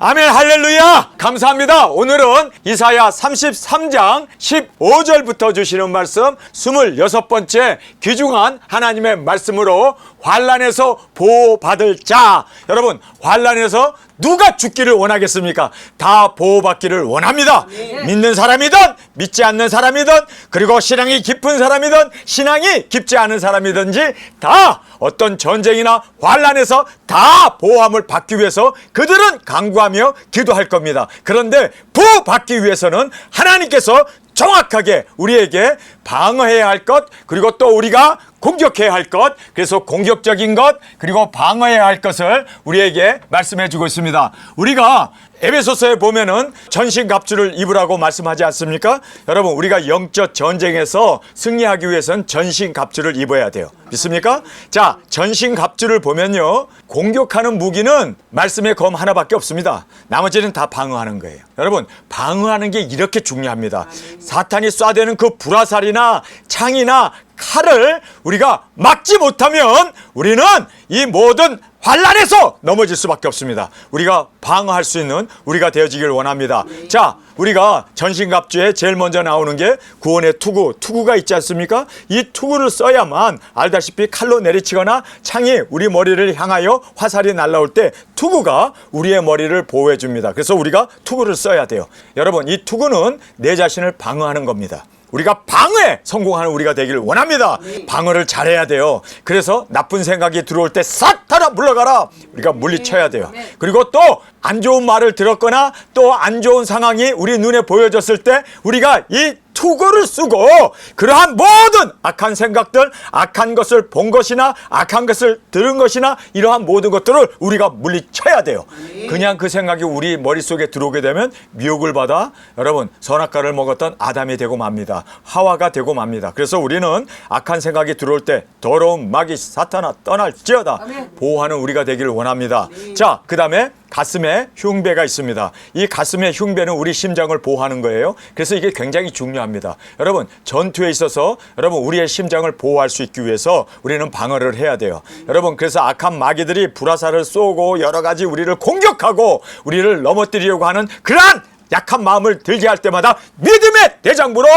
아멘, 할렐루야. 감사합니다. 오늘은 이사야 33장 15절부터 주시는 말씀 26번째 귀중한 하나님의 말씀으로 환난에서 보호받을 자. 여러분, 환난에서 누가 죽기를 원하겠습니까? 다 보호받기를 원합니다. 믿는 사람이든 믿지 않는 사람이든 그리고 신앙이 깊은 사람이든 신앙이 깊지 않은 사람이든지 다 어떤 전쟁이나 환난에서 다 보호함을 받기 위해서 그들은 간구하며 기도할 겁니다. 그런데 보호받기 위해서는 하나님께서 정확하게 우리에게 방어해야 할 것, 그리고 또 우리가 공격해야 할 것, 그래서 공격적인 것, 그리고 방어해야 할 것을 우리에게 말씀해 주고 있습니다. 우리가 에베소서에 보면은 전신갑주를 입으라고 말씀하지 않습니까? 여러분, 우리가 영적 전쟁에서 승리하기 위해서는 전신갑주를 입어야 돼요. 믿습니까? 자, 전신갑주를 보면요, 공격하는 무기는 말씀의 검 하나밖에 없습니다. 나머지는 다 방어하는 거예요. 여러분, 방어하는 게 이렇게 중요합니다. 사탄이 쏴대는 그 불화살이나 창이나 칼을 우리가 막지 못하면 우리는 이 모든 환난에서 넘어질 수밖에 없습니다. 우리가 방어할 수 있는 우리가 되어지길 원합니다. 자, 우리가 전신갑주에 제일 먼저 나오는 게 구원의 투구가 있지 않습니까? 이 투구를 써야만, 알다시피 칼로 내리치거나 창이 우리 머리를 향하여 화살이 날아올 때 투구가 우리의 머리를 보호해 줍니다. 그래서 우리가 투구를 써야 돼요. 여러분, 이 투구는 내 자신을 방어하는 겁니다. 우리가 방어에 성공하는 우리가 되기를 원합니다. 방어를 잘해야 돼요. 그래서 나쁜 생각이 들어올 때 사탄아 물러가라, 우리가 물리쳐야 돼요. 그리고 또 안 좋은 말을 들었거나 또 안 좋은 상황이 우리 눈에 보여졌을 때 우리가 이 투구를 쓰고 그러한 모든 악한 생각들, 악한 것을 본 것이나 악한 것을 들은 것이나 이러한 모든 것들을 우리가 물리쳐야 돼요. 그냥 그 생각이 우리 머릿속에 들어오게 되면 미혹을 받아 여러분 선악과를 먹었던 아담이 되고 맙니다. 하와가 되고 맙니다. 그래서 우리는 악한 생각이 들어올 때 더러운 마귀 사탄아 떠날지어다 보호하는 우리가 되기를 원합니다. 자, 그 다음에 가슴에 흉배가 있습니다. 이 가슴의 흉배는 우리 심장을 보호하는 거예요. 그래서 이게 굉장히 중요합니다. 여러분, 전투에 있어서 여러분 우리의 심장을 보호할 수 있기 위해서 우리는 방어를 해야 돼요. 여러분, 그래서 악한 마귀들이 불화살을 쏘고 여러 가지 우리를 공격하고 우리를 넘어뜨리려고 하는 그러한 약한 마음을 들게 할 때마다 믿음의 대장부로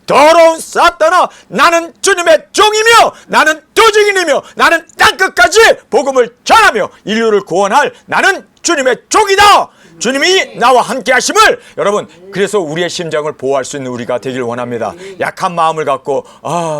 더러운 사탄아, 나는 주님의 종이며 나는 도증인이며 나는 땅끝까지 복음을 전하며 인류를 구원할 나는 주님의 종이다. 주님이 나와 함께 하심을, 여러분, 그래서 우리의 심장을 보호할 수 있는 우리가 되길 원합니다. 약한 마음을 갖고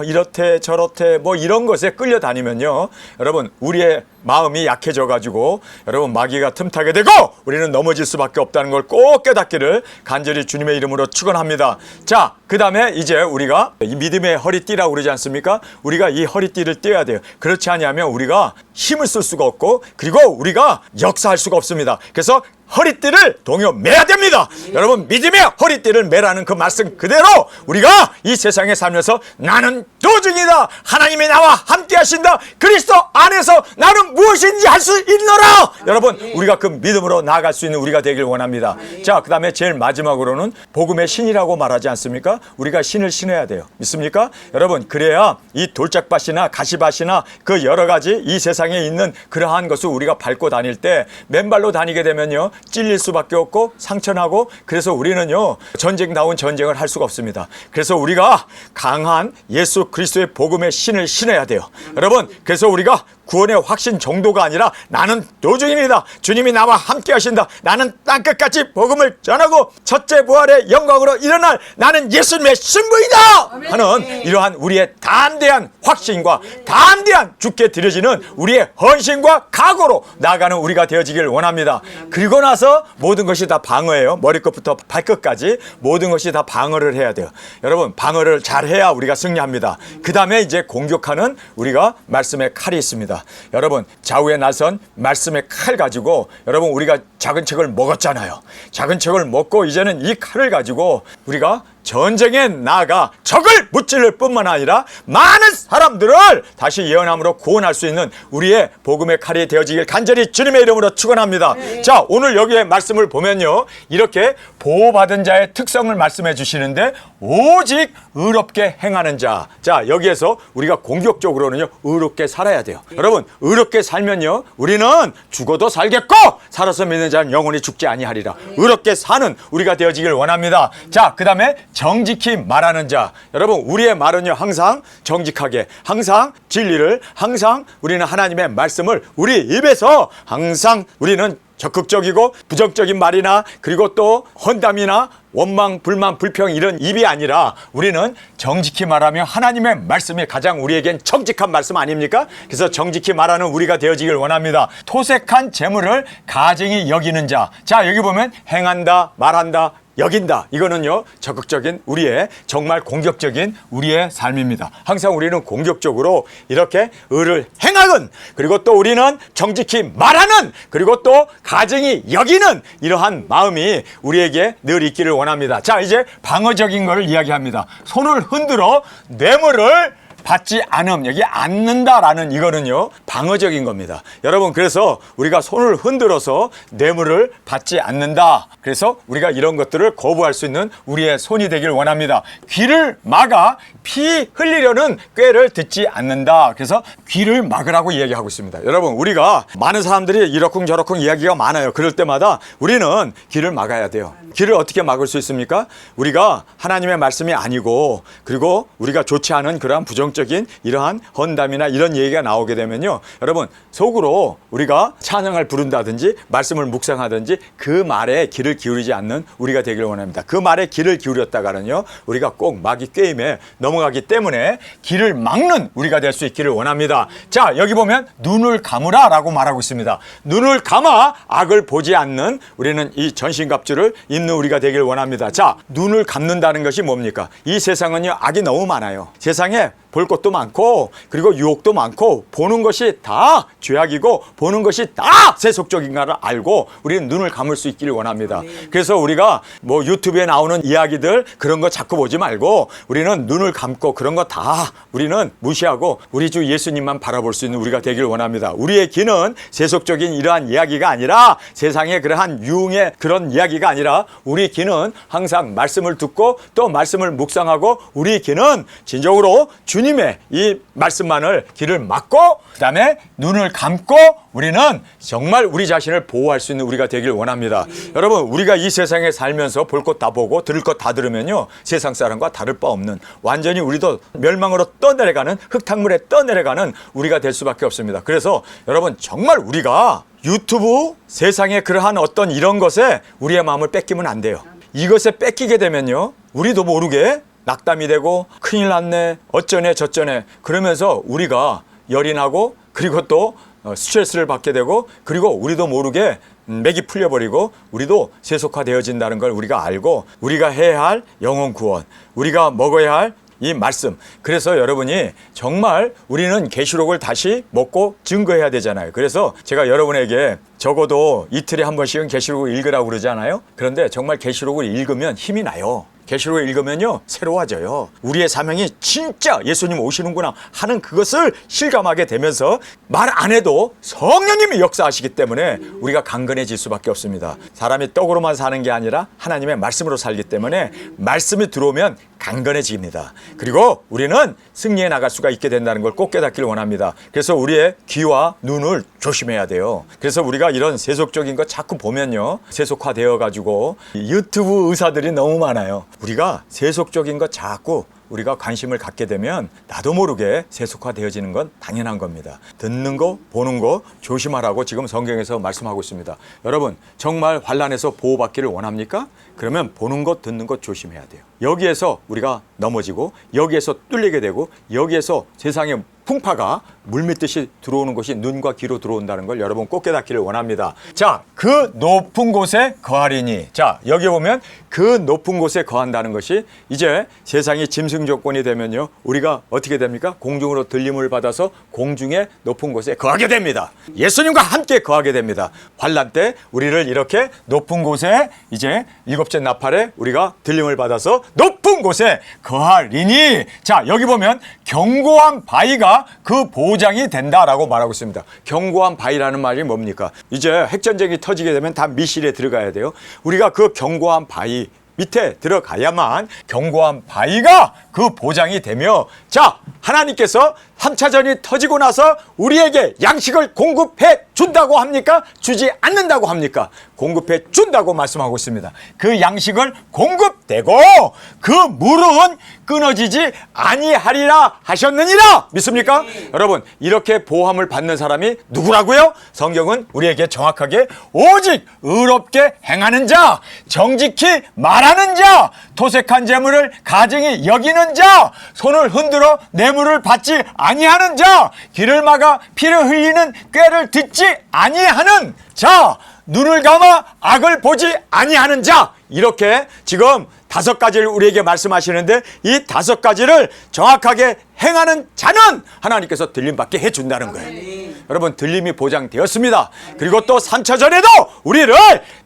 이렇대 저렇대 뭐 이런 것에 끌려다니면요, 여러분, 우리의 마음이 약해져 가지고 여러분 마귀가 틈타게 되고 우리는 넘어질 수밖에 없다는 걸 꼭 깨닫기를 간절히 주님의 이름으로 축원합니다. 자, 그 다음에 이제 우리가 이 믿음의 허리띠라고 그러지 않습니까? 우리가 이 허리띠를 떼야 돼요. 그렇지 않으면 우리가 힘을 쓸 수가 없고 그리고 우리가 역사할 수가 없습니다. 그래서 허리띠를 동요 매야 됩니다. 여러분, 믿음의 허리띠를 매라는 그 말씀 그대로 우리가 이 세상에 살면서 나는 도중이다, 하나님이 나와 함께 하신다, 그리스도 안에서 나는 무엇인지 할 수 있노라. 여러분, 우리가 그 믿음으로 나아갈 수 있는 우리가 되길 원합니다. 자, 그 다음에 제일 마지막으로는 복음의 신이라고 말하지 않습니까? 우리가 신을 신어야 돼요. 믿습니까? 여러분, 그래야 이 돌짝밭이나 가시밭이나 그 여러 가지 이 세상에 있는 그러한 것을 우리가 밟고 다닐 때 맨발로 다니게 되면요, 찔릴 수밖에 없고 상처나고, 그래서 우리는요 전쟁다운 전쟁을 할 수가 없습니다. 그래서 우리가 강한 예수 그리스도의 복음의 신을 신어야 돼요. 여러분, 그래서 우리가 구원의 확신 정도가 아니라 나는 도중입니다, 주님이 나와 함께 하신다, 나는 땅끝까지 복음을 전하고 첫째 부활의 영광으로 일어날 나는 예수님의 신부이다 하는 이러한 우리의 담대한 확신과 담대한 주께 드려지는 우리의 헌신과 각오로 나아가는 우리가 되어지길 원합니다. 그리고 나서 모든 것이 다 방어예요. 머리끝부터 발끝까지 모든 것이 다 방어를 해야 돼요. 여러분, 방어를 잘해야 우리가 승리합니다. 그 다음에 이제 공격하는 우리가 말씀의 칼이 있습니다. 여러분, 좌우에 나선 말씀의 칼 가지고 여러분 우리가 작은 책을 먹었잖아요. 작은 책을 먹고 이제는 이 칼을 가지고 우리가 전쟁에 나아가 적을 무찌를 뿐만 아니라 많은 사람들을 다시 예언함으로 구원할 수 있는 우리의 복음의 칼이 되어지길 간절히 주님의 이름으로 축원합니다. 자, 오늘 여기에 말씀을 보면요, 이렇게 보호받은 자의 특성을 말씀해 주시는데 오직 의롭게 행하는 자. 자, 여기에서 우리가 공격적으로는요, 의롭게 살아야 돼요. 여러분, 의롭게 살면요, 우리는 죽어도 살겠고 살아서 믿는 자는 영원히 죽지 아니하리라. 의롭게 사는 우리가 되어지길 원합니다. 자, 그 다음에 정직히 말하는 자. 여러분, 우리의 말은요, 항상 정직하게, 항상 진리를, 항상 우리는 하나님의 말씀을 우리 입에서 항상 우리는 적극적이고 부정적인 말이나 그리고 또 헌담이나 원망, 불만, 불평 이런 입이 아니라 우리는 정직히 말하며 하나님의 말씀이 가장 우리에겐 정직한 말씀 아닙니까? 그래서 정직히 말하는 우리가 되어지길 원합니다. 토색한 재물을 가증히 여기는 자. 자, 여기 보면 행한다, 말한다, 여긴다. 이거는요, 적극적인 우리의 정말 공격적인 우리의 삶입니다. 항상 우리는 공격적으로 이렇게 의를 행하는, 그리고 또 우리는 정직히 말하는, 그리고 또 가증히 여기는 이러한 마음이 우리에게 늘 있기를 원합니다. 자, 이제 방어적인 것을 이야기합니다. 손을 흔들어 뇌물을 받지 않음, 여기 않는다라는 이거는요, 방어적인 겁니다. 여러분, 그래서 우리가 손을 흔들어서 뇌물을 받지 않는다. 그래서 우리가 이런 것들을 거부할 수 있는 우리의 손이 되길 원합니다. 귀를 막아 피 흘리려는 꾀를 듣지 않는다. 그래서 귀를 막으라고 이야기하고 있습니다. 여러분, 우리가 많은 사람들이 이러쿵저러쿵 이야기가 많아요. 그럴 때마다 우리는 귀를 막아야 돼요. 귀를 어떻게 막을 수 있습니까? 우리가 하나님의 말씀이 아니고, 그리고 우리가 좋지 않은 그러한 부정적인 이러한 헌담이나 이런 얘기가 나오게 되면요, 여러분, 속으로 우리가 찬양을 부른다든지 말씀을 묵상하든지 그 말에 귀를 기울이지 않는 우리가 되길 원합니다. 그 말에 귀를 기울였다가는요, 우리가 꼭 마귀 꾀임에 넘어가기 때문에 귀를 막는 우리가 될 수 있기를 원합니다. 자, 여기 보면 눈을 감으라 라고 말하고 있습니다. 눈을 감아 악을 보지 않는 우리는 이 전신갑주를 입는 우리가 되길 원합니다. 자, 눈을 감는다는 것이 뭡니까? 이 세상은요, 악이 너무 많아요. 세상에 볼 것도 많고, 그리고 유혹도 많고, 보는 것이 다 죄악이고 보는 것이 다 세속적인가를 알고 우리는 눈을 감을 수 있기를 원합니다. 그래서 우리가 뭐 유튜브에 나오는 이야기들 그런 거 자꾸 보지 말고 우리는 눈을 감고 그런 거 다 우리는 무시하고 우리 주 예수님만 바라볼 수 있는 우리가 되길 원합니다. 우리의 귀는 세속적인 이러한 이야기가 아니라, 세상의 그러한 유흥의 그런 이야기가 아니라, 우리 귀는 항상 말씀을 듣고 또 말씀을 묵상하고, 우리 귀는 진정으로 주님의 이 말씀만을 귀를 막고 그 다음에 눈을 감고 우리는 정말 우리 자신을 보호할 수 있는 우리가 되길 원합니다. 여러분, 우리가 이 세상에 살면서 볼 것 다 보고 들을 것 다 들으면요, 세상 사람과 다를 바 없는, 완전히 우리도 멸망으로 떠내려가는, 흙탕물에 떠내려가는 우리가 될 수밖에 없습니다. 그래서 여러분, 정말 우리가 유튜브, 세상의 그러한 어떤 이런 것에 우리의 마음을 뺏기면 안 돼요. 이것에 뺏기게 되면요, 우리도 모르게 낙담이 되고 큰일 났네, 어쩌네 저쩌네 그러면서 우리가 열이 나고, 그리고 또 스트레스를 받게 되고, 그리고 우리도 모르게 맥이 풀려버리고 우리도 세속화되어진다는 걸 우리가 알고, 우리가 해야 할 영혼 구원, 우리가 먹어야 할 이 말씀. 그래서 여러분이 정말 우리는 계시록을 다시 먹고 증거해야 되잖아요. 그래서 제가 여러분에게 적어도 이틀에 한 번씩은 계시록을 읽으라고 그러잖아요. 그런데 정말 계시록을 읽으면 힘이 나요. 계시록을 읽으면요, 새로워져요. 우리의 사명이 진짜 예수님 오시는구나 하는 그것을 실감하게 되면서 말 안 해도 성령님이 역사하시기 때문에 우리가 강건해질 수밖에 없습니다. 사람이 떡으로만 사는 게 아니라 하나님의 말씀으로 살기 때문에 말씀이 들어오면 강건해집니다. 그리고 우리는 승리해 나갈 수가 있게 된다는 걸 꼭 깨닫기를 원합니다. 그래서 우리의 귀와 눈을 조심해야 돼요. 그래서 우리가 이런 세속적인 거 자꾸 보면요, 세속화되어 가지고 유튜브 의사들이 너무 많아요. 우리가 세속적인 거 자꾸 우리가 관심을 갖게 되면 나도 모르게 세속화되어지는 건 당연한 겁니다. 듣는 거, 보는 거 조심하라고 지금 성경에서 말씀하고 있습니다. 여러분, 정말 환난에서 보호받기를 원합니까? 그러면 보는 것, 듣는 것 조심해야 돼요. 여기에서 우리가 넘어지고, 여기에서 뚫리게 되고, 여기에서 세상에 풍파가 물밀듯이 들어오는 것이 눈과 귀로 들어온다는 걸 여러분 꼭 깨닫기를 원합니다. 자, 그 높은 곳에 거하리니. 자, 여기 보면 그 높은 곳에 거한다는 것이 이제 세상이 짐승 조건이 되면요, 우리가 어떻게 됩니까? 공중으로 들림을 받아서 공중의 높은 곳에 거하게 됩니다. 예수님과 함께 거하게 됩니다. 환난 때 우리를 이렇게 높은 곳에 이제 일곱째 나팔에 우리가 들림을 받아서 높은 곳에 거하리니. 자, 여기 보면 견고한 바위가 그 보장이 된다라고 말하고 있습니다. 견고한 바위라는 말이 뭡니까? 이제 핵전쟁이 터지게 되면 다 미실에 들어가야 돼요. 우리가 그 견고한 바위 밑에 들어가야만 견고한 바위가 그 보장이 되며, 자, 하나님께서 3차전이 터지고 나서 우리에게 양식을 공급해 준다고 합니까? 주지 않는다고 합니까? 공급해 준다고 말씀하고 있습니다. 그 양식을 공급되고 그 물은 끊어지지 아니하리라 하셨느니라. 믿습니까? 여러분, 이렇게 보호함을 받는 사람이 누구라고요? 성경은 우리에게 정확하게 오직 의롭게 행하는 자, 정직히 말하는 자, 토색한 재물을 가증히 여기는 자, 손을 흔들어 뇌물을 받지 아니하는 자, 길을 막아 피를 흘리는 꾀를 듣지 아니하는 자, 눈을 감아 악을 보지 아니하는 자. 이렇게 지금 5가지를 우리에게 말씀하시는데, 이 5가지를 정확하게 행하는 자는 하나님께서 들림받게 해준다는 거예요. 여러분, 들림이 보장되었습니다. 그리고 또 3차전에도 우리를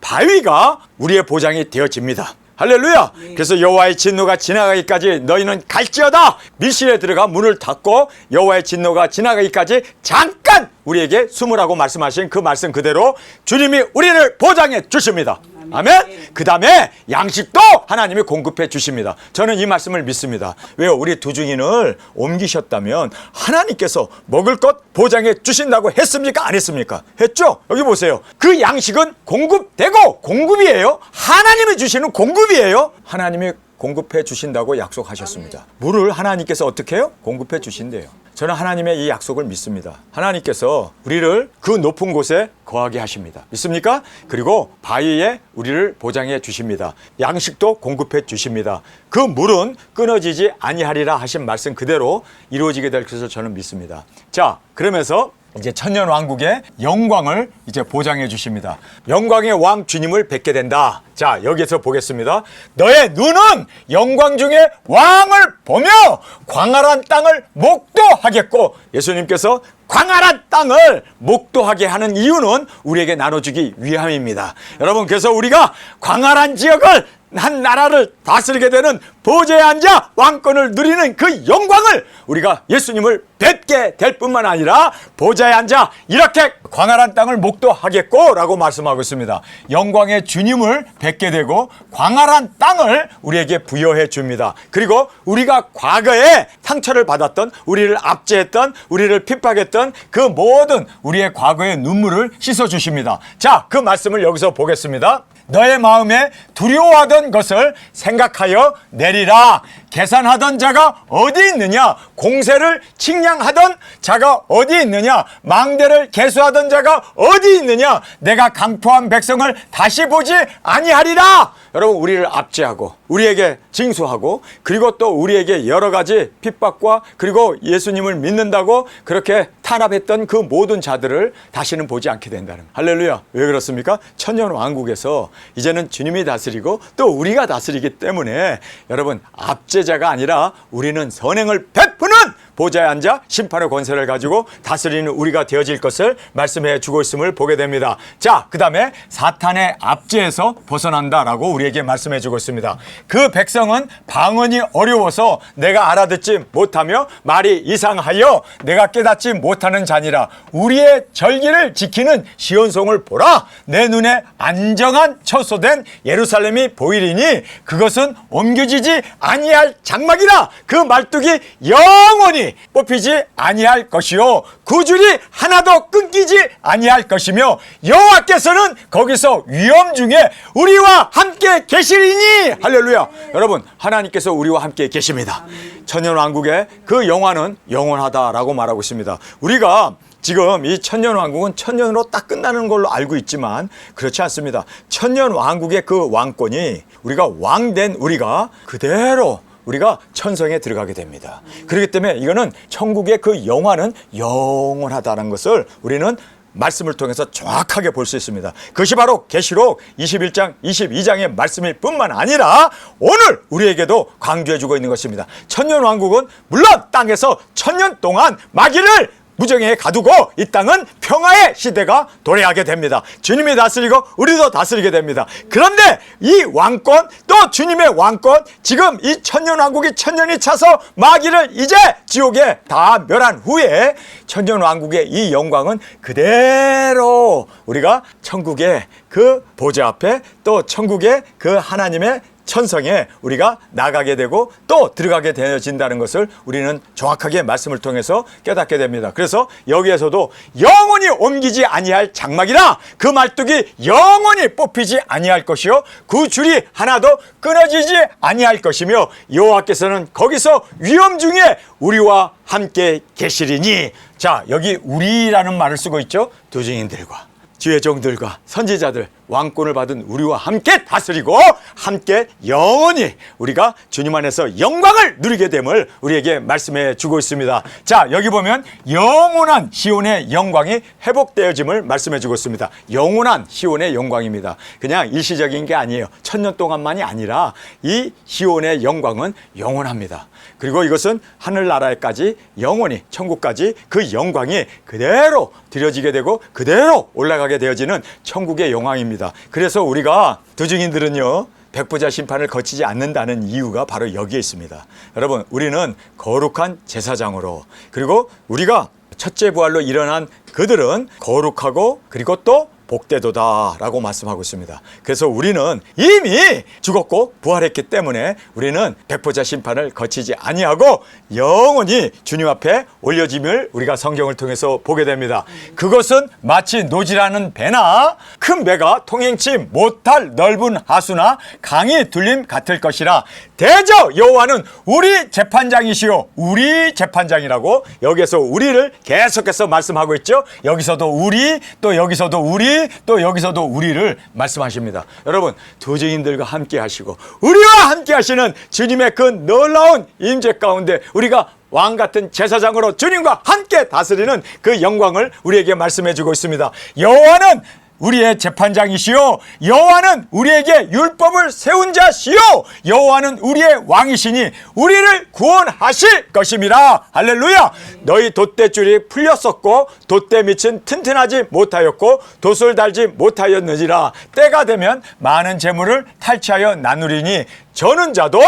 바위가 우리의 보장이 되어집니다. 할렐루야. 그래서 여호와의 진노가 지나가기까지 너희는 갈지어다. 밀실에 들어가 문을 닫고 여호와의 진노가 지나가기까지 잠깐 우리에게 숨으라고 말씀하신 그 말씀 그대로 주님이 우리를 보장해 주십니다. 아멘. 그 다음에 양식도 하나님이 공급해 주십니다. 저는 이 말씀을 믿습니다. 왜요? 우리 두중인을 옮기셨다면 하나님께서 먹을 것 보장해 주신다고 했습니까? 안 했습니까? 했죠? 여기 보세요. 그 양식은 공급되고, 공급이에요. 하나님이 주시는 공급이에요. 하나님이 공급해 주신다고 약속하셨습니다. 물을 하나님께서 어떻게 해요? 공급해 주신대요. 저는 하나님의 이 약속을 믿습니다. 하나님께서 우리를 그 높은 곳에 거하게 하십니다. 믿습니까? 그리고 바위에 우리를 보장해 주십니다. 양식도 공급해 주십니다. 그 물은 끊어지지 아니하리라 하신 말씀 그대로 이루어지게 될 것을 저는 믿습니다. 자, 그러면서 이제 천년왕국의 영광을 이제 보장해 주십니다. 영광의 왕 주님을 뵙게 된다. 자, 여기서 보겠습니다. 너의 눈은 영광 중에 왕을 보며 광활한 땅을 목도하겠고, 예수님께서 광활한 땅을 목도하게 하는 이유는 우리에게 나눠주기 위함입니다. 여러분, 그래서 우리가 광활한 지역을, 한 나라를 다스리게 되는 보좌에 앉아 왕권을 누리는 그 영광을 우리가 예수님을 뵙게 될 뿐만 아니라 보좌에 앉아 이렇게 광활한 땅을 목도하겠고 라고 말씀하고 있습니다. 영광의 주님을 뵙게 되고 광활한 땅을 우리에게 부여해 줍니다. 그리고 우리가 과거에 상처를 받았던, 우리를 압제했던, 우리를 핍박했던 그 모든 우리의 과거의 눈물을 씻어 주십니다. 자, 그 말씀을 여기서 보겠습니다. 너의 마음에 두려워하던 것을 생각하여 내리라. 계산하던 자가 어디 있느냐? 공세를 측량하던 자가 어디 있느냐? 망대를 계수하던 자가 어디 있느냐? 내가 강포한 백성을 다시 보지 아니하리라. 여러분, 우리를 압제하고 우리에게 징수하고 그리고 또 우리에게 여러 가지 핍박과 그리고 예수님을 믿는다고 그렇게 탄압했던 그 모든 자들을 다시는 보지 않게 된다는. 할렐루야. 왜 그렇습니까? 천년왕국에서 이제는 주님이 다스리고 또 우리가 다스리기 때문에 여러분, 압제자가 아니라 우리는 선행을 베푸는 보좌에 앉아 심판의 권세를 가지고 다스리는 우리가 되어질 것을 말씀해 주고 있음을 보게 됩니다. 자, 그 다음에 사탄의 압제에서 벗어난다라고 우리에게 말씀해 주고 있습니다. 그 백성은 방언이 어려워서 내가 알아듣지 못하며 말이 이상하여 내가 깨닫지 못하는 자니라. 우리의 절기를 지키는 시온성을 보라. 내 눈에 안정한 처소된 예루살렘이 보이리니 그것은 옮겨지지 아니할 장막이라. 그 말뚝이 영원히 뽑히지 아니할 것이요 그 줄이 하나도 끊기지 아니할 것이며 여호와께서는 거기서 위험 중에 우리와 함께 계시리니. 할렐루야. 여러분, 하나님께서 우리와 함께 계십니다. 천년왕국의 그 영화는 영원하다라고 말하고 있습니다. 우리가 지금 이 천년왕국은 천년으로 딱 끝나는 걸로 알고 있지만 그렇지 않습니다. 천년왕국의 그 왕권이 우리가 왕된 우리가 그대로 우리가 천성에 들어가게 됩니다. 그렇기 때문에 이거는 천국의 그 영화는 영원하다는 것을 우리는 말씀을 통해서 정확하게 볼 수 있습니다. 그것이 바로 계시록 21장 22장의 말씀일 뿐만 아니라 오늘 우리에게도 강조해주고 있는 것입니다. 천년왕국은 물론 땅에서 천년 동안 마귀를 무정에 가두고 이 땅은 평화의 시대가 도래하게 됩니다. 주님이 다스리고 우리도 다스리게 됩니다. 그런데 이 왕권, 또 주님의 왕권, 지금 이 천년왕국이 천년이 차서 마귀를 이제 지옥에 다 멸한 후에 천년왕국의 이 영광은 그대로 우리가 천국의 그 보좌 앞에, 또 천국의 그 하나님의 천성에 우리가 나가게 되고 또 들어가게 되어진다는 것을 우리는 정확하게 말씀을 통해서 깨닫게 됩니다. 그래서 여기에서도 영원히 옮기지 아니할 장막이라 그 말뚝이 영원히 뽑히지 아니할 것이요 그 줄이 하나도 끊어지지 아니할 것이며 여호와께서는 거기서 위엄 중에 우리와 함께 계시리니. 자, 여기 우리라는 말을 쓰고 있죠. 두 증인들과 주의 종들과 선지자들, 왕권을 받은 우리와 함께 다스리고 함께 영원히 우리가 주님 안에서 영광을 누리게 됨을 우리에게 말씀해 주고 있습니다. 자, 여기 보면 영원한 시온의 영광이 회복되어짐을 말씀해 주고 있습니다. 영원한 시온의 영광입니다. 그냥 일시적인 게 아니에요. 천년 동안만이 아니라 이 시온의 영광은 영원합니다. 그리고 이것은 하늘나라에까지 영원히 천국까지 그 영광이 그대로 드려지게 되고 그대로 올라가게 되어지는 천국의 영광입니다. 그래서 우리가 두 증인들은요 백보자 심판을 거치지 않는다는 이유가 바로 여기에 있습니다. 여러분, 우리는 거룩한 제사장으로, 그리고 우리가 첫째 부활로 일어난 그들은 거룩하고 그리고 또 복되도다 라고 말씀하고 있습니다. 그래서 우리는 이미 죽었고 부활했기 때문에 우리는 백보자 심판을 거치지 아니하고 영원히 주님 앞에 올려짐을 우리가 성경을 통해서 보게 됩니다. 그것은 마치 노지라는 배나 큰 배가 통행치 못할 넓은 하수나 강이 둘림 같을 것이라. 대저 여호와는 우리 재판장이시요 우리 재판장이라고 여기에서 우리를 계속해서 말씀하고 있죠. 여기서도 우리, 또 여기서도 우리, 또 여기서도 우리를 말씀하십니다. 여러분, 두 증인들과 함께 하시고 우리와 함께 하시는 주님의 그 놀라운 임재 가운데 우리가 왕 같은 제사장으로 주님과 함께 다스리는 그 영광을 우리에게 말씀해 주고 있습니다. 여호와는 우리의 재판장이시요 여호와는 우리에게 율법을 세운 자시요 여호와는 우리의 왕이시니 우리를 구원하실 것임이라. 할렐루야. 너희 돛대줄이 풀렸었고 돛대 밑은 튼튼하지 못하였고 돛을 달지 못하였느니라. 때가 되면 많은 재물을 탈취하여 나누리니 저는 자도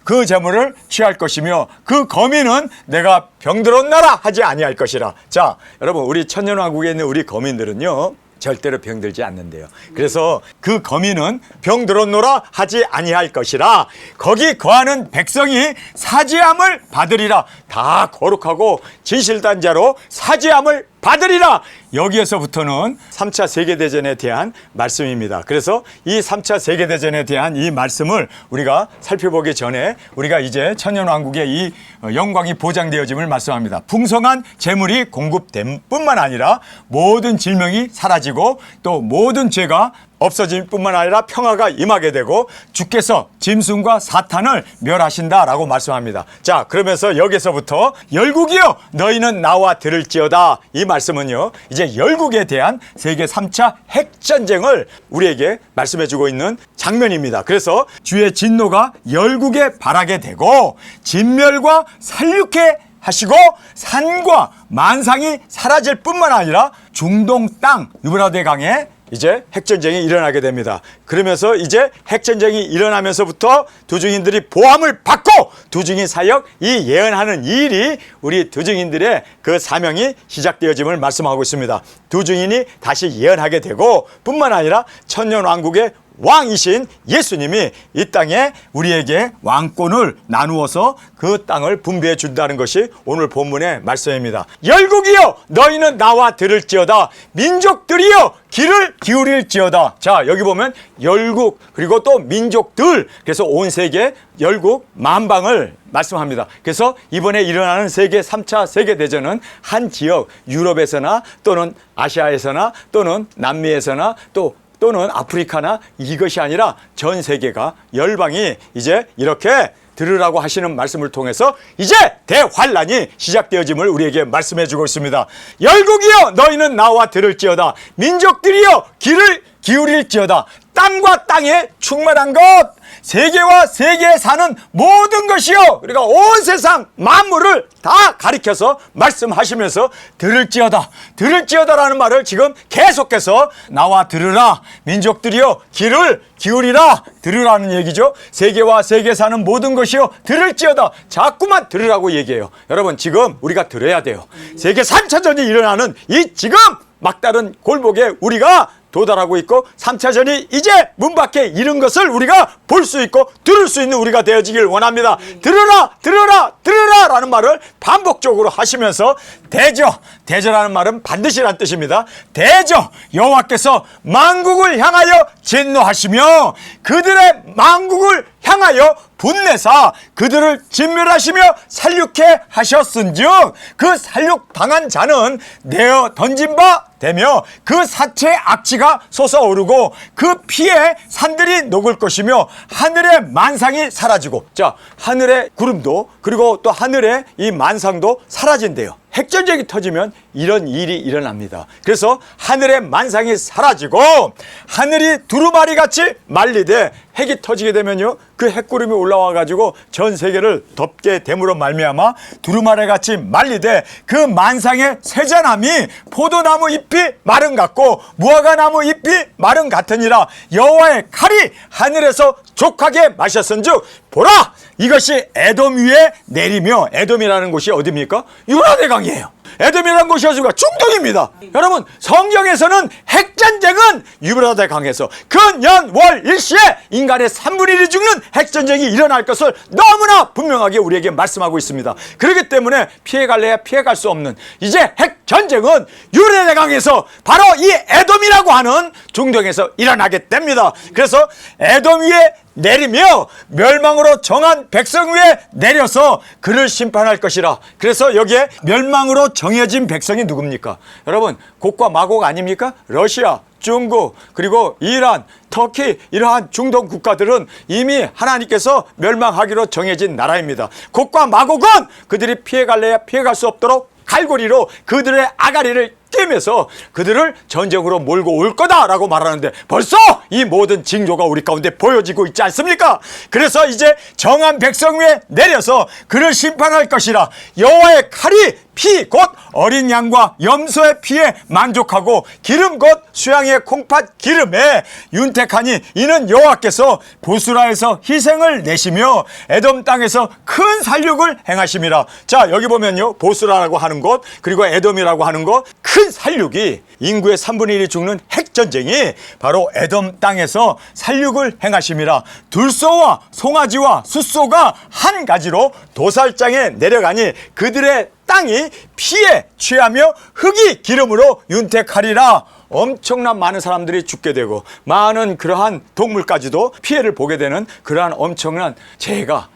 그 재물을 취할 것이며 그 거민은 내가 병들었 나라 하지 아니할 것이라. 자, 여러분, 우리 천년왕국에 있는 우리 거민들은요 절대로 병들지 않는데요. 그래서 그 거민은 병들었노라 하지 아니할 것이라. 거기 거하는 백성이 사지함을 받으리라. 다 거룩하고 진실단 자로 사지함을 받으리라. 여기에서부터는 3차 세계대전에 대한 말씀입니다. 그래서 이 3차 세계대전에 대한 이 말씀을 우리가 살펴보기 전에 우리가 이제 천년왕국의 이 영광이 보장되어짐을 말씀합니다. 풍성한 재물이 공급됨 뿐만 아니라 모든 질병이 사라지고 또 모든 죄가 없어질 뿐만 아니라 평화가 임하게 되고 주께서 짐승과 사탄을 멸하신다라고 말씀합니다. 자, 그러면서 여기서부터 열국이여 너희는 나와 들을지어다. 이 말씀은요 이제 열국에 대한 세계 3차 핵전쟁을 우리에게 말씀해 주고 있는 장면입니다. 그래서 주의 진노가 열국에 발하게 되고 진멸과 살육해 하시고 산과 만상이 사라질 뿐만 아니라 중동 땅 유브라데 강에 이제 핵전쟁이 일어나게 됩니다. 그러면서 이제 핵전쟁이 일어나면서부터 두 증인들이 보함을 받고 두 증인 사역 이 예언하는 일이 우리 두 증인들의 그 사명이 시작되어짐을 말씀하고 있습니다. 두 증인이 다시 예언하게 되고 뿐만 아니라 천년왕국의 왕이신 예수님이 이 땅에 우리에게 왕권을 나누어서 그 땅을 분배해 준다는 것이 오늘 본문의 말씀입니다. 열국이여 너희는 나와 들을지어다. 민족들이여 귀를 기울일지어다. 자, 여기 보면 열국 그리고 또 민족들, 그래서 온 세계 열국 만방을 말씀합니다. 그래서 이번에 일어나는 세계 3차 세계대전은 한 지역 유럽에서나 또는 아시아에서나 또는 남미에서나 또는 아프리카나 이것이 아니라 전 세계가 열방이 이제 이렇게 들으라고 하시는 말씀을 통해서 이제 대환란이 시작되어짐을 우리에게 말씀해 주고 있습니다. 열국이여 너희는 나와 들을지어다. 민족들이여 귀를 기울일지어다. 땅과 땅에 충만한 것, 세계와 세계에 사는 모든 것이요, 그러니까 온 세상 만물을 다 가리켜서 말씀하시면서 들을지어다, 들을지어다라는 말을 지금 계속해서 나와 들으라, 민족들이여 귀를 기울이라, 들으라는 얘기죠. 세계와 세계에 사는 모든 것이요 들을지어다, 자꾸만 들으라고 얘기해요. 여러분, 지금 우리가 들어야 돼요. 세계 3차전이 일어나는 이 지금 막다른 골목에 우리가 도달하고 있고 3차전이 이제 문 밖에 이른 것을 우리가 볼 수 있고 들을 수 있는 우리가 되어지길 원합니다. 들으라, 들으라, 들으라 라는 말을 반복적으로 하시면서 대저라는 말은 반드시란 뜻입니다. 대저 여호와께서 만국을 향하여 진노하시며 그들의 만국을 향하여 분내사 그들을 진멸하시며 살육해 하셨은즉 그 살육당한 자는 내어 던진 바 되며 그 사체의 악취가 솟아오르고 그 피에 산들이 녹을 것이며 하늘의 만상이 사라지고, 자, 하늘의 구름도 그리고 또 하늘의 이 만상도 사라진대요. 핵전쟁이 터지면 이런 일이 일어납니다. 그래서 하늘의 만상이 사라지고 하늘이 두루마리 같이 말리되 핵이 터지게 되면요, 그 핵구름이 올라와 가지고 전 세계를 덮게 됨으로 말미암아 두루마리 같이 말리되 그 만상의 세자남이 포도나무 잎이 마른 같고 무화과나무 잎이 마른 같으니라. 여호와의 칼이 하늘에서 족하게 마셨은즉 보라, 이것이 에돔 위에 내리며, 에돔이라는 곳이 어디입니까? 유라대강이에요. 에돔이라는 곳이 어디입니까? 중동입니다. 여러분, 성경에서는 핵전쟁은 유브라데강에서 근연월 일시에 인간의 3분의 1이 죽는 핵전쟁이 일어날 것을 너무나 분명하게 우리에게 말씀하고 있습니다. 그렇기 때문에 피해갈래야 피해갈 수 없는 이제 핵전쟁은 유브라데강에서 바로 이 에돔이라고 하는 중동에서 일어나게 됩니다. 그래서 에돔 위에 내리며 멸망으로 정한 백성 위에 내려서 그를 심판할 것이라. 그래서 여기에 멸망으로 정해진 백성이 누굽니까? 여러분, 곡과 마곡 아닙니까? 러시아, 중국, 그리고 이란, 터키, 이러한 중동 국가들은 이미 하나님께서 멸망하기로 정해진 나라입니다. 곡과 마곡은 그들이 피해갈래야 피해갈 수 없도록 갈고리로 그들의 아가리를 꿰매서 그들을 전쟁으로 몰고 올 거다라고 말하는데 벌써 이 모든 징조가 우리 가운데 보여지고 있지 않습니까? 그래서 이제 정한 백성 위에 내려서 그를 심판할 것이라. 여호와의 칼이 피 곧 어린 양과 염소의 피에 만족하고 기름 곧 수양의 콩팥 기름에 윤택하니 이는 여호와께서 보스라에서 희생을 내시며 에돔 땅에서 큰 살육을 행하심이라. 자, 여기 보면요, 보스라라고 하는 곳 그리고 에돔이라고 하는 곳, 큰 살육이 인구의 3분의 1이 죽는 핵전쟁이 바로 에돔 땅에서 살육을 행하심이라. 들소와 송아지와 숫소가 한 가지로 도살장에 내려가니 그들의 땅이 피에 취하며 흙이 기름으로 윤택하리라. 엄청난 많은 사람들이 죽게 되고 많은 그러한 동물까지도 피해를 보게 되는 그러한 엄청난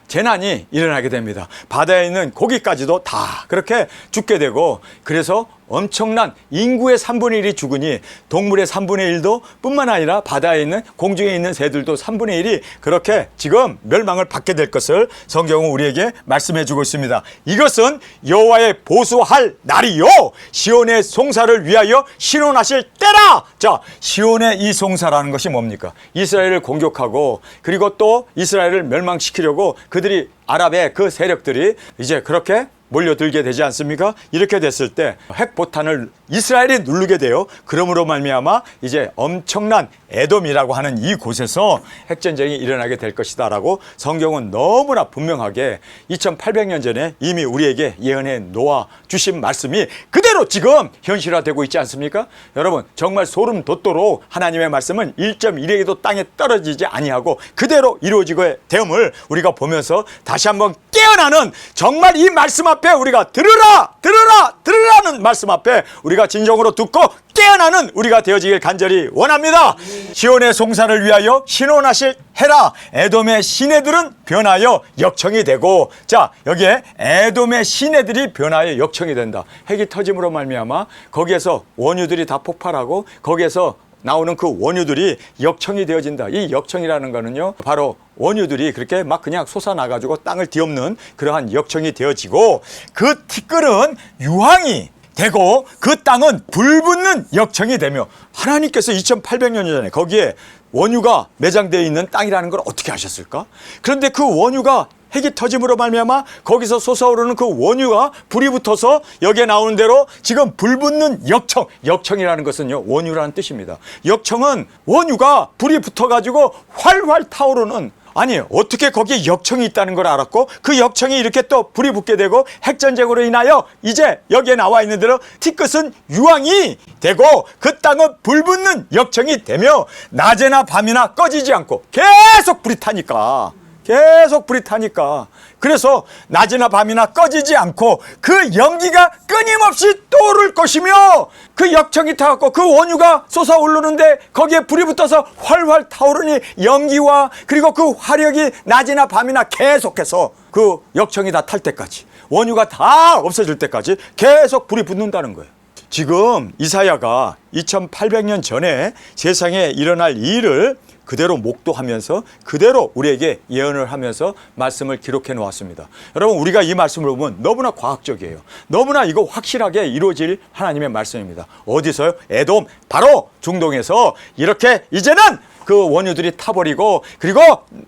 재난이 일어나게 됩니다. 바다에 있는 고기까지도 다 그렇게 죽게 되고, 그래서 엄청난 인구의 3분의 1이 죽으니 동물의 3분의 1도 뿐만 아니라 바다에 있는 공중에 있는 새들도 3분의 1이 그렇게 지금 멸망을 받게 될 것을 성경은 우리에게 말씀해 주고 있습니다. 이것은 여호와의 보수할 날이요 시온의 송사를 위하여 신원하실 때라. 자, 시온의 이 송사라는 것이 뭡니까? 이스라엘을 공격하고 그리고 또 이스라엘을 멸망시키려고 그들이 아랍의 그 세력들이 이제 그렇게 몰려들게 되지 않습니까? 이렇게 됐을 때 핵포탄을 이스라엘이 누르게 돼요. 그러므로 말미암아 이제 엄청난 에돔이라고 하는 이 곳에서 핵전쟁이 일어나게 될 것이다 라고 성경은 너무나 분명하게 2800년 전에 이미 우리에게 예언해 놓아 주신 말씀이 그대로 지금 현실화되고 있지 않습니까? 여러분, 정말 소름 돋도록 하나님의 말씀은 1.1핵에도 땅에 떨어지지 아니하고 그대로 이루어지게 됨을 우리가 보면서 다시 한번 깨어나는, 정말 이 말씀 앞에 우리가 들으라 들으라 들으라는 말씀 앞에 우리가 진정으로 듣고 깨어나는 우리가 되어지길 간절히 원합니다. 시온의 송사를 위하여 신원하실 해라. 에돔의 시내들은 변하여 역청이 되고, 자, 여기에 에돔의 시내들이 변하여 역청이 된다. 핵이 터짐으로 말미암아 거기에서 원유들이 다 폭발하고 거기에서 나오는 그 원유들이 역청이 되어진다. 이 역청이라는 거는요, 바로 원유들이 그렇게 막 그냥 솟아나가지고 땅을 뒤엎는 그러한 역청이 되어지고, 그 티끌은 유황이 되고 그 땅은 불붙는 역청이 되며, 하나님께서 2800년 전에 거기에 원유가 매장되어 있는 땅이라는 걸 어떻게 아셨을까? 그런데 그 원유가 핵이 터짐으로 말미암아 거기서 솟아오르는 그 원유가 불이 붙어서 여기에 나오는 대로 지금 불붙는 역청, 역청이라는 것은요, 원유라는 뜻입니다. 역청은 원유가 불이 붙어가지고 활활 타오르는, 아니 어떻게 거기에 역청이 있다는 걸 알았고, 그 역청이 이렇게 또 불이 붙게 되고 핵전쟁으로 인하여 이제 여기에 나와 있는 대로 티끝은 유황이 되고 그 땅은 불붙는 역청이 되며 낮에나 밤이나 꺼지지 않고 계속 불이 타니까, 계속 불이 타니까, 그래서 낮이나 밤이나 꺼지지 않고 그 연기가 끊임없이 떠오를 것이며, 그 역청이 타갖고 그 원유가 솟아오르는데 거기에 불이 붙어서 활활 타오르니 연기와 그리고 그 화력이 낮이나 밤이나 계속해서 그 역청이 다 탈 때까지, 원유가 다 없어질 때까지 계속 불이 붙는다는 거예요. 지금 이사야가 2800년 전에 세상에 일어날 이 일을 그대로 목도하면서 그대로 우리에게 예언을 하면서 말씀을 기록해 놓았습니다. 여러분, 우리가 이 말씀을 보면 너무나 과학적이에요. 너무나 이거 확실하게 이루어질 하나님의 말씀입니다. 어디서요? 에돔, 바로 중동에서 이렇게 이제는 그 원유들이 타버리고 그리고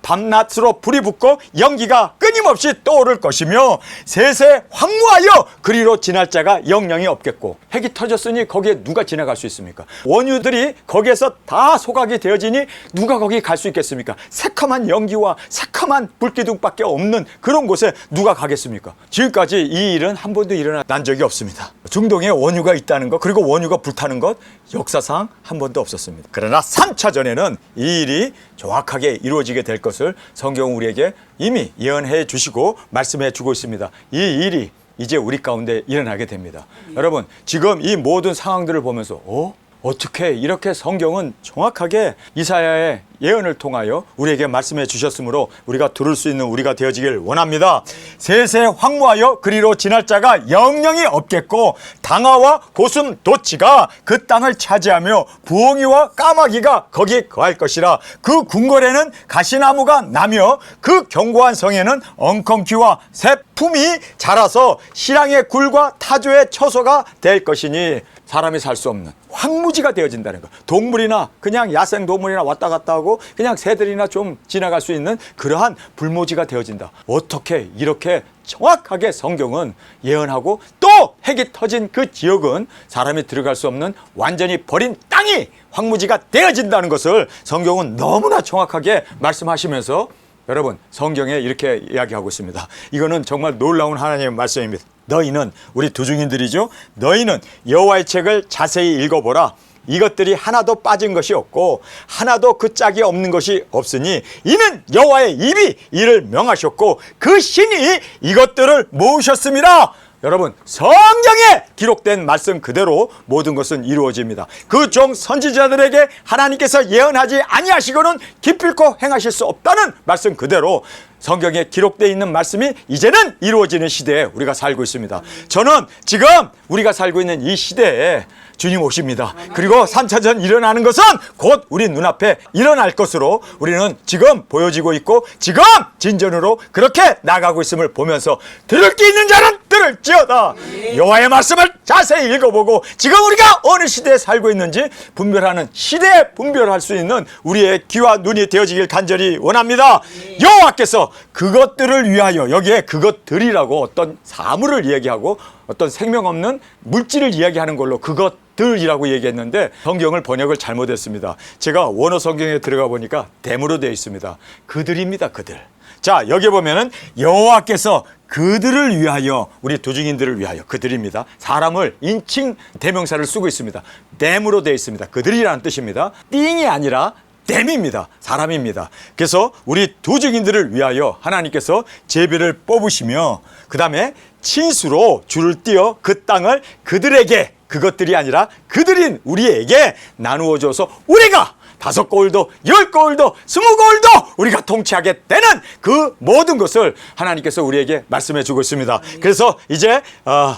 밤낮으로 불이 붙고 연기가 끊임없이 떠오를 것이며 세세 황무하여 그리로 지날 자가 영영이 없겠고, 핵이 터졌으니 거기에 누가 지나갈 수 있습니까? 원유들이 거기에서 다 소각이 되어지니 누가 거기 갈 수 있겠습니까? 새카만 연기와 새카만 불기둥밖에 없는 그런 곳에 누가 가겠습니까? 지금까지 이 일은 한 번도 일어난 적이 없습니다. 중동에 원유가 있다는 것, 그리고 원유가 불타는 것 역사상 한 번도 없었습니다. 그러나 3차전에는 이 일이 정확하게 이루어지게 될 것을 성경은 우리에게 이미 예언해 주시고 말씀해 주고 있습니다. 이 일이 이제 우리 가운데 일어나게 됩니다. 여러분, 지금 이 모든 상황들을 보면서 어떻게 이렇게 성경은 정확하게 이사야의 예언을 통하여 우리에게 말씀해 주셨으므로 우리가 들을 수 있는 우리가 되어지길 원합니다. 세세 황무하여 그리로 지날 자가 영영이 없겠고 당화와 고슴 도치가 그 땅을 차지하며 부엉이와 까마귀가 거기에 거할 것이라. 그 궁궐에는 가시나무가 나며 그 견고한 성에는 엉겅퀴와 새품이 자라서 실랑의 굴과 타조의 처소가 될 것이니, 사람이 살 수 없는 황무지가 되어진다는 거. 동물이나 그냥 야생 동물이나 왔다 갔다 하고 그냥 새들이나 좀 지나갈 수 있는 그러한 불모지가 되어진다. 어떻게 이렇게 정확하게 성경은 예언하고, 또 핵이 터진 그 지역은 사람이 들어갈 수 없는 완전히 버린 땅이 황무지가 되어진다는 것을 성경은 너무나 정확하게 말씀하시면서, 여러분, 성경에 이렇게 이야기하고 있습니다. 이거는 정말 놀라운 하나님의 말씀입니다. 너희는, 우리 두중인들이죠, 너희는 여호와의 책을 자세히 읽어보라. 이것들이 하나도 빠진 것이 없고 하나도 그 짝이 없는 것이 없으니 이는 여호와의 입이 이를 명하셨고 그 신이 이것들을 모으셨습니다. 여러분, 성경에 기록된 말씀 그대로 모든 것은 이루어집니다. 그 종 선지자들에게 하나님께서 예언하지 아니하시고는 기필코 행하실 수 없다는 말씀 그대로 성경에 기록되어 있는 말씀이 이제는 이루어지는 시대에 우리가 살고 있습니다. 저는 지금 우리가 살고 있는 이 시대에 주님 오십니다. 그리고 3차전 일어나는 것은 곧 우리 눈앞에 일어날 것으로 우리는 지금 보여지고 있고 지금 진전으로 그렇게 나가고 있음을 보면서 들을 게 있는 자는 들을지어다. 여호와의 말씀을 자세히 읽어보고 지금 우리가 어느 시대에 살고 있는지 분별하는, 시대에 분별할 수 있는 우리의 귀와 눈이 되어지길 간절히 원합니다. 여호와께서 그것들을 위하여, 여기에 그것들이라고 어떤 사물을 이야기하고 어떤 생명 없는 물질을 이야기하는 걸로 그것들이라고 얘기했는데 성경을 번역을 잘못했습니다. 제가 원어 성경에 들어가 보니까 댐으로 되어 있습니다. 그들입니다. 그들. 자, 여기 보면은 여호와께서 그들을 위하여, 우리 두중인들을 위하여, 그들입니다. 사람을 인칭 대명사를 쓰고 있습니다. 댐으로 되어 있습니다. 그들이라는 뜻입니다. 띵이 아니라 댐입니다. 사람입니다. 그래서 우리 두중인들을 위하여 하나님께서 제비를 뽑으시며 그 다음에 친수로 줄을 띄어 그 땅을 그들에게, 그것들이 아니라 그들인 우리에게 나누어 줘서 우리가 5거울도 10거울도 20거울도 우리가 통치하게 되는 그 모든 것을 하나님께서 우리에게 말씀해 주고 있습니다. 그래서 이제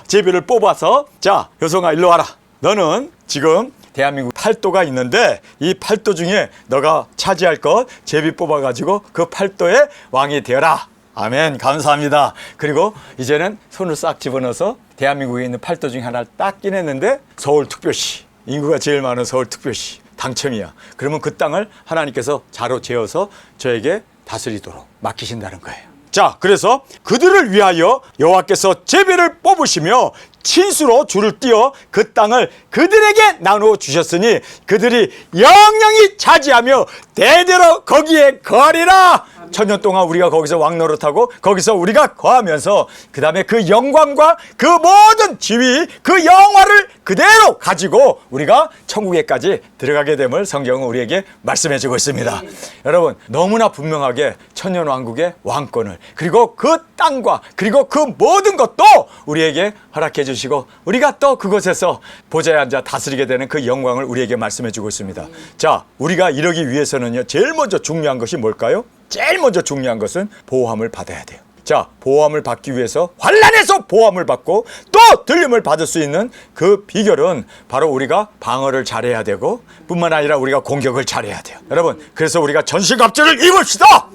제비를 뽑아서, 자, 효성아 일로 와라. 너는 지금 대한민국 8도가 있는데 이 8도 중에 너가 차지할 것 제비 뽑아가지고 그 8도의 왕이 되어라. 아멘. 감사합니다. 그리고 이제는 손을 싹 집어넣어서 대한민국에 있는 8도 중에 하나를 딱 꺼냈는데 서울특별시, 인구가 제일 많은 서울특별시 당첨이야. 그러면 그 땅을 하나님께서 자로 재어서 저에게 다스리도록 맡기신다는 거예요. 자, 그래서 그들을 위하여 여호와께서 제비를 뽑으시며 친수로 줄을 띄어 그 땅을 그들에게 나누어 주셨으니 그들이 영영히 차지하며 대대로 거기에 거하리라. 천년 동안 우리가 거기서 왕노릇하고 거기서 우리가 거하면서 그 다음에 그 영광과 그 모든 지위, 그 영화를 그대로 가지고 우리가 천국에까지 들어가게 됨을 성경은 우리에게 말씀해 주고 있습니다. 여러분, 너무나 분명하게 천년 왕국의 왕권을, 그리고 그 땅과 그리고 그 모든 것도 우리에게 허락해 주시고 우리가 또 그곳에서 보좌에 앉아 다스리게 되는 그 영광을 우리에게 말씀해 주고 있습니다. 자, 우리가 이러기 위해서는요, 제일 먼저 중요한 것이 뭘까요? 제일 먼저 중요한 것은 보호함을 받아야 돼요. 자, 보호함을 받기 위해서 환난에서 보호함을 받고 또 들림을 받을 수 있는 그 비결은 바로 우리가 방어를 잘해야 되고 뿐만 아니라 우리가 공격을 잘해야 돼요. 여러분, 그래서 우리가 전신갑주를 입읍시다.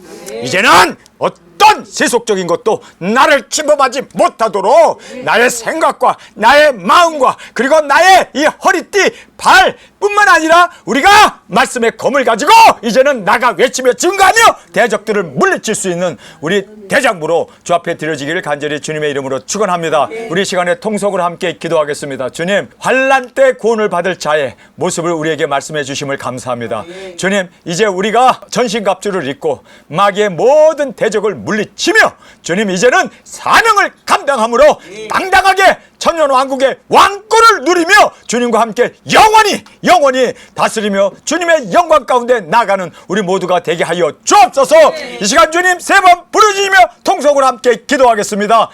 이제는 어떤 세속적인 것도 나를 침범하지 못하도록 나의 생각과 나의 마음과 그리고 나의 이 허리띠, 발 뿐만 아니라 우리가 말씀의 검을 가지고 이제는 나가 외치며 증거하며 대적들을 물리칠 수 있는 우리 대장부로 주 앞에 드려지기를 간절히 주님의 이름으로 축원합니다. 우리 시간에 통속을 함께 기도하겠습니다. 주님, 환난 때 구원을 받을 자의 모습을 우리에게 말씀해 주심을 감사합니다. 주님, 이제 우리가 전신갑주를 입고 마귀의 모든 대적을 물리치며 주님, 이제는 사명을 감당함으로 당당하게 천년왕국의 왕권을 누리며 주님과 함께 영원히 다스리며 주님의 영광 가운데 나가는 우리 모두가 되게 하여 주옵소서. 이 시간 주님 세 번 부르짖으며 통속을 함께 기도하겠습니다.